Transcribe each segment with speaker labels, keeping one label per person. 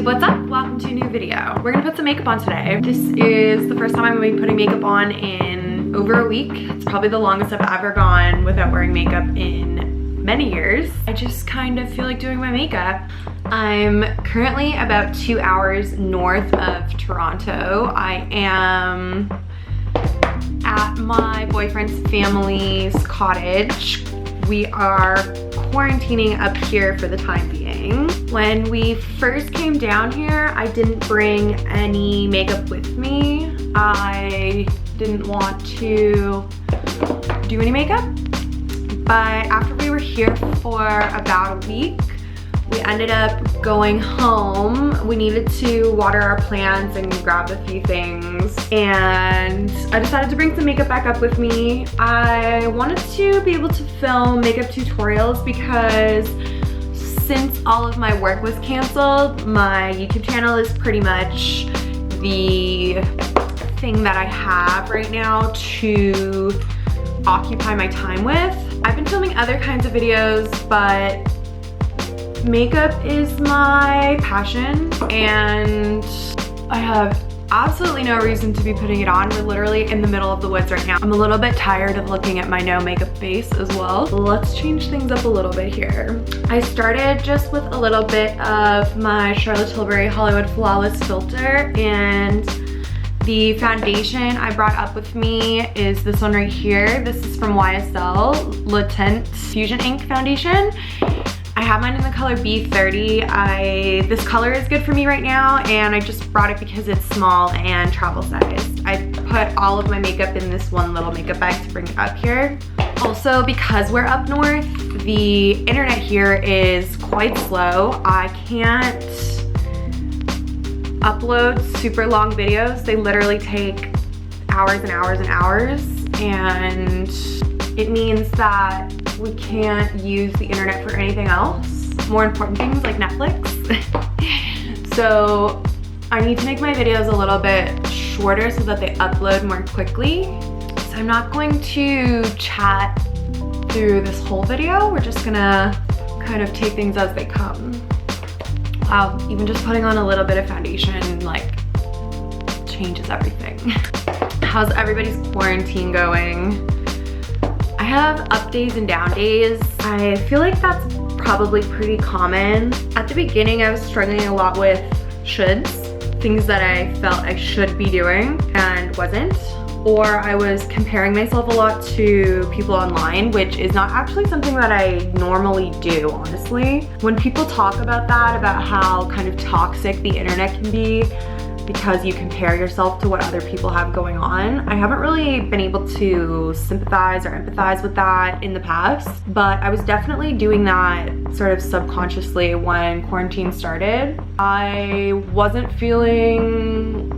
Speaker 1: What's up? Welcome to a new video. We're gonna put some makeup on today. This is the first time I'm gonna be putting makeup on in over a week. It's probably the longest I've ever gone without wearing makeup in many years. I just kind of feel like doing my makeup. I'm currently about 2 hours north of Toronto. I am at my boyfriend's family's cottage. We are quarantining up here for the time being. When we first came down here, I didn't bring any makeup with me. I didn't want to do any makeup, but after we were here for about a week, we ended up going home. We needed to water our plants and grab a few things, and I decided to bring some makeup back up with me. I wanted to be able to film makeup tutorials because since all of my work was canceled, my YouTube channel is pretty much the thing that I have right now to occupy my time with. I've been filming other kinds of videos, but makeup is my passion and I have absolutely no reason to be putting it on. We're literally in the middle of the woods right now. I'm a little bit tired of looking at my no makeup face as well. Let's change things up a little bit here. I started just with a little bit of my Charlotte Tilbury Hollywood Flawless filter, and the foundation I brought up with me is this one right here. This is from YSL Le Tint Fusion Ink Foundation. I have mine in the color B30. This color is good for me right now, and I just brought it because it's small and travel sized. I put all of my makeup in this one little makeup bag to bring it up here. Also, because we're up north, the internet here is quite slow. I can't upload super long videos. They literally take hours and hours and hours, and it means that we can't use the internet for anything else. More important things like Netflix. So I need to make my videos a little bit shorter so that they upload more quickly. So I'm not going to chat through this whole video. We're just gonna kind of take things as they come. Wow, even just putting on a little bit of foundation like changes everything. How's everybody's quarantine going? I have up days and down days. I feel like that's probably pretty common. At the beginning, I was struggling a lot with shoulds, things that I felt I should be doing and wasn't. Or I was comparing myself a lot to people online, which is not actually something that I normally do, honestly. When people talk about that, about how kind of toxic the internet can be because you compare yourself to what other people have going on, I haven't really been able to sympathize or empathize with that in the past, but I was definitely doing that sort of subconsciously when quarantine started. I wasn't feeling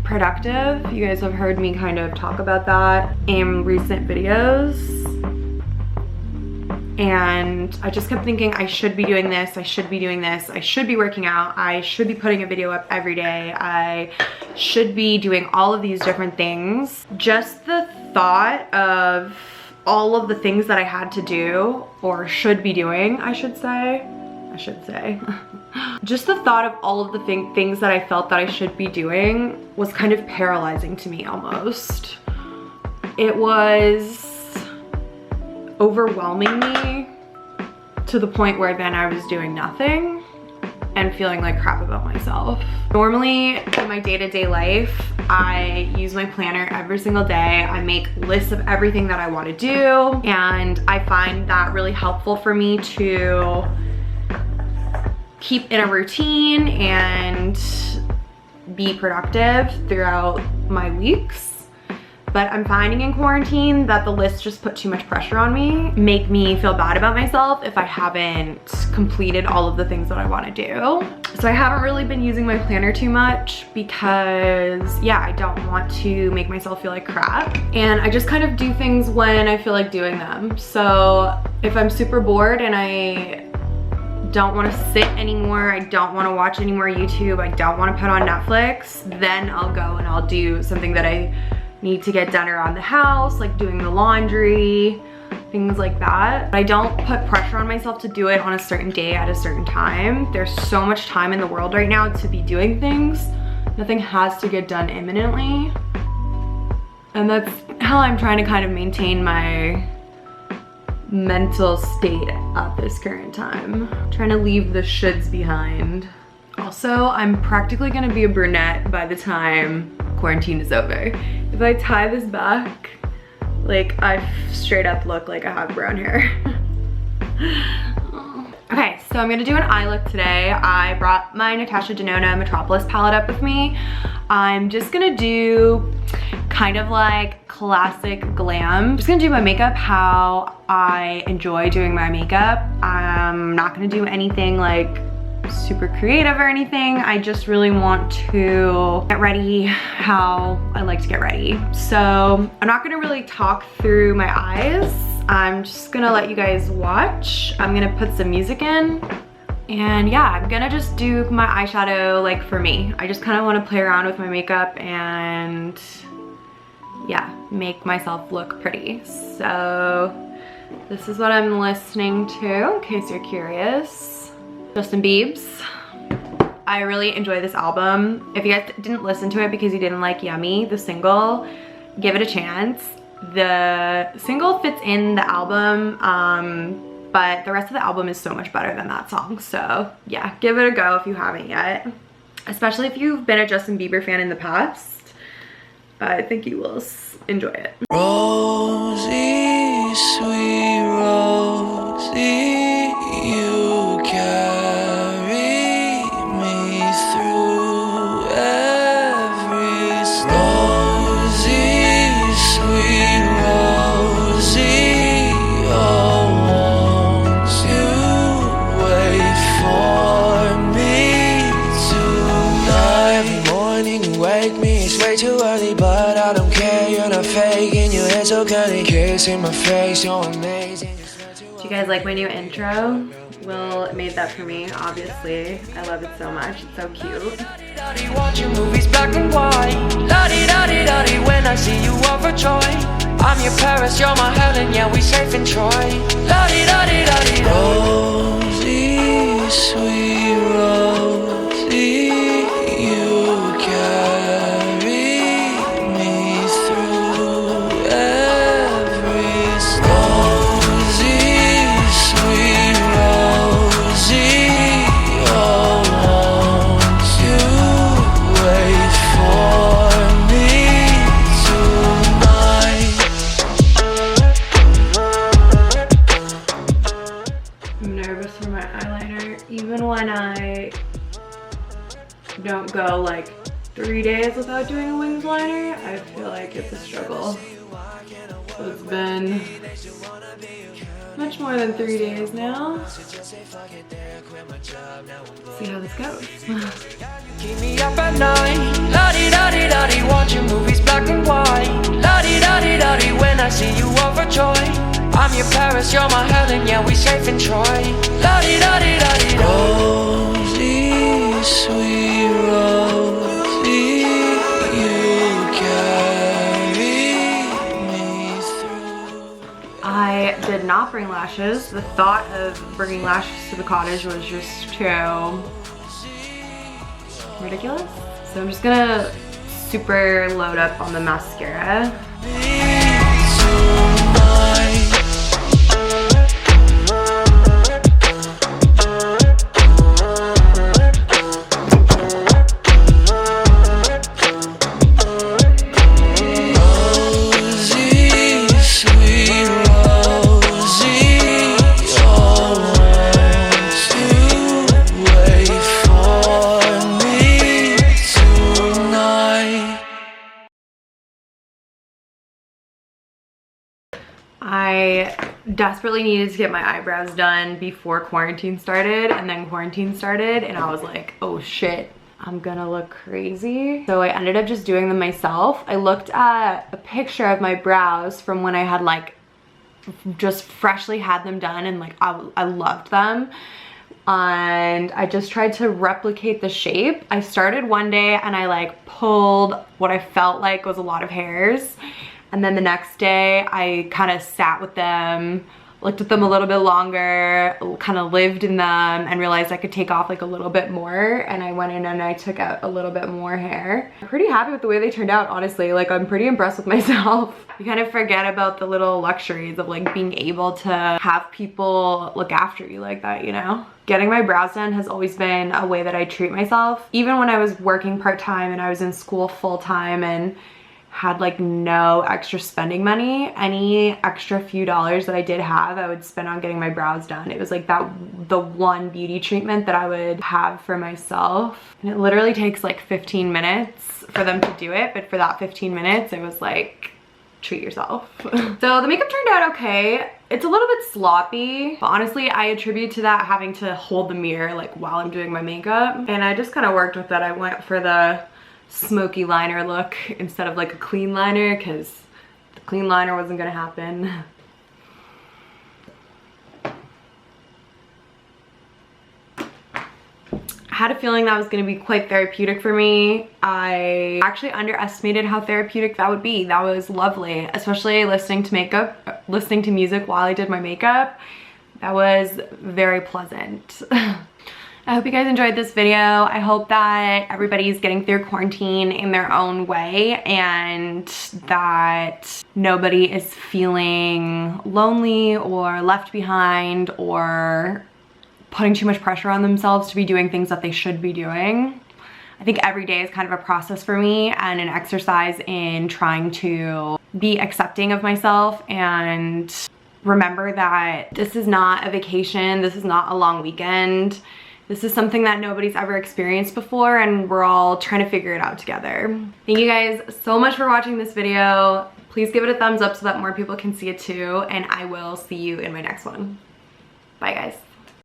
Speaker 1: productive. You guys have heard me kind of talk about that in recent videos. And I just kept thinking I should be doing this, I should be doing this, I should be working out, I should be putting a video up every day, I should be doing all of these different things. Just the thought of all of the things that I had to do, or should be doing, I should say. Just the thought of all of the things that I felt that I should be doing was kind of paralyzing to me almost. It was overwhelming me to the point where then I was doing nothing and feeling like crap about myself. Normally in my day-to-day life, I use my planner every single day. I make lists of everything that I want to do, and I find that really helpful for me to keep in a routine and be productive throughout my weeks. But I'm finding in quarantine that the lists just put too much pressure on me, make me feel bad about myself if I haven't completed all of the things that I want to do. So I haven't really been using my planner too much because, yeah, I don't want to make myself feel like crap. And I just kind of do things when I feel like doing them. So if I'm super bored and I don't want to sit anymore, I don't want to watch any more YouTube, I don't want to put on Netflix, then I'll go and I'll do something that I need to get done around the house, like doing the laundry, things like that. I don't put pressure on myself to do it on a certain day at a certain time. There's so much time in the world right now to be doing things. Nothing has to get done imminently. And that's how I'm trying to kind of maintain my mental state at this current time. Trying to leave the shoulds behind. Also, I'm practically gonna be a brunette by the time quarantine is over. If I tie this back, like I straight up look like I have brown hair. Okay, so I'm gonna do an eye look today. I brought my Natasha Denona Metropolis palette up with me. I'm just gonna do kind of like classic glam. I'm just gonna do my makeup how I enjoy doing my makeup. I'm not gonna do anything like super creative or anything. I just really want to get ready how I like to get ready. So I'm not gonna really talk through my eyes. I'm just gonna let you guys watch. I'm gonna put some music in. And yeah, I'm gonna just do my eyeshadow like for me. I just kind of want to play around with my makeup and yeah, make myself look pretty. So this is what I'm listening to in case you're curious. Justin Biebs. I really enjoy this album. If you guys didn't listen to it because you didn't like Yummy, the single, give it a chance. The single fits in the album, but the rest of the album is so much better than that song. So yeah, give it a go if you haven't yet. Especially if you've been a Justin Bieber fan in the past. I think you will enjoy it.
Speaker 2: Rosie, sweet Rosie, you carry me through every storm. Rosie, sweet Rosie, oh, won't you wait for me tonight? Every morning you wake me, it's way too early, but I don't care, you're not faking, your hair's so curly, kiss in my face, you're amazing.
Speaker 1: Do you guys like my new intro? Will made that for me, obviously. I love it so much, it's so cute.
Speaker 2: Watching movies black and white, la-di-da-di-da-di, when I see you overjoyed. I'm your Paris, you're my Helen, yeah, we safe in Troy. La-di-da-di-da-di. Rosie, sweet Rosie, you carry me through every storm. Rosie, sweet Rosie, oh, won't you wait for me tonight?
Speaker 1: I'm nervous for my eyeliner. Even when I don't go like 3 days without doing a wings liner, I feel like it's a struggle. So it's been much more than 3 days now. See how this goes.
Speaker 2: Keep me up at night, la-di-da-di-da-di, watching movies black and white, la-di-da-di-da-di, when I see you overjoyed. I'm your Paris, you're my Helen, yeah, we safe in Troy. La-di-da-di-da-di. Rosie, sweet Rosie, you carry me through.
Speaker 1: I did not bring lashes. The thought of bringing lashes to the cottage was just too ridiculous. So I'm just gonna super load up on the mascara. I desperately needed to get my eyebrows done before quarantine started, and then quarantine started and I was like, oh shit, I'm gonna look crazy. So I ended up just doing them myself. I looked at a picture of my brows from when I had like just freshly had them done, and like I loved them. And I just tried to replicate the shape. I started one day and I like pulled what I felt like was a lot of hairs, And then the next day I kind of sat with them, looked at them a little bit longer, kind of lived in them, and realized I could take off like a little bit more, and I went in and I took out a little bit more hair. I'm pretty happy with the way they turned out, honestly. Like, I'm pretty impressed with myself. You kind of forget about the little luxuries of like being able to have people look after you like that, you know? Getting my brows done has always been a way that I treat myself. Even when I was working part-time and I was in school full-time and had like no extra spending money, any extra few dollars that I did have, I would spend on getting my brows done. It was like the one beauty treatment that I would have for myself. And it literally takes like 15 minutes for them to do it, but for that 15 minutes, it was like, treat yourself. So the makeup turned out okay. It's a little bit sloppy, but honestly, I attribute to that having to hold the mirror like while I'm doing my makeup. And I just kind of worked with that. I went for the smoky liner look instead of like a clean liner, because the clean liner wasn't gonna happen. I had a feeling that was gonna be quite therapeutic for me. I actually underestimated how therapeutic that would be. That was lovely, especially listening to music while I did my makeup. That was very pleasant. I hope you guys enjoyed this video. I hope that everybody's getting through quarantine in their own way and that nobody is feeling lonely or left behind or putting too much pressure on themselves to be doing things that they should be doing. I think every day is kind of a process for me and an exercise in trying to be accepting of myself and remember that this is not a vacation, this is not a long weekend. This is something that nobody's ever experienced before, and we're all trying to figure it out together. Thank you guys so much for watching this video. Please give it a thumbs up so that more people can see it too, and I will see you in my next one. Bye guys.